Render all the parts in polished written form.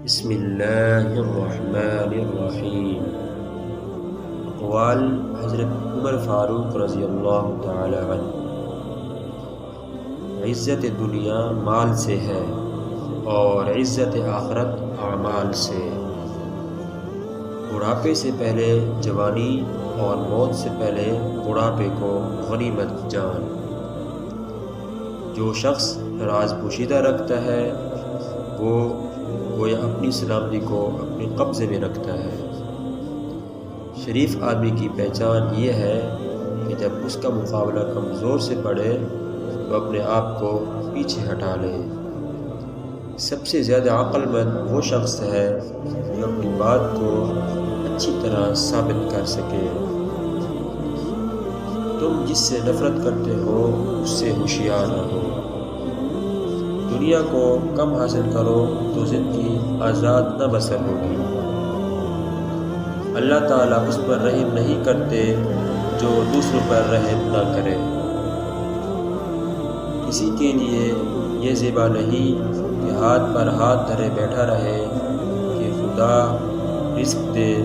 بسم اللہ الرحمن الرحیم۔ اقوال حضرت عمر فاروق رضی اللہ تعالی عنہ۔ عزت دنیا مال سے ہے اور عزت آخرت اعمال سے۔ بڑھاپے سے پہلے جوانی اور موت سے پہلے بڑھاپے کو غنیمت جان۔ جو شخص راز پوشیدہ رکھتا ہے وہ گویا اپنی سلامتی کو اپنے قبضے میں رکھتا ہے۔ شریف آدمی کی پہچان یہ ہے کہ جب اس کا مقابلہ کمزور سے پڑے تو اپنے آپ کو پیچھے ہٹا لے۔ سب سے زیادہ عقل مند وہ شخص ہے جو اپنی بات کو اچھی طرح ثابت کر سکے۔ تم جس سے نفرت کرتے ہو اس سے ہوشیار رہو۔ دنیا کو کم حاصل کرو تو زندگی آزاد نہ بسر ہوگی۔ اللہ تعالیٰ اس پر رحم نہیں کرتے جو دوسروں پر رحم نہ کرے۔ کسی کے لیے یہ زیبا نہیں کہ ہاتھ پر ہاتھ دھرے بیٹھا رہے کہ خدا رزق دے۔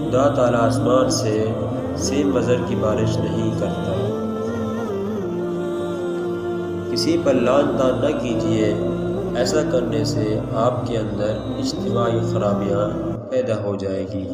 خدا تعالیٰ آسمان سے سیم مزر کی بارش نہیں کرتا۔ کسی پر لعن طعن نہ کیجیے، ایسا کرنے سے آپ کے اندر اجتماعی خرابیاں پیدا ہو جائے گی۔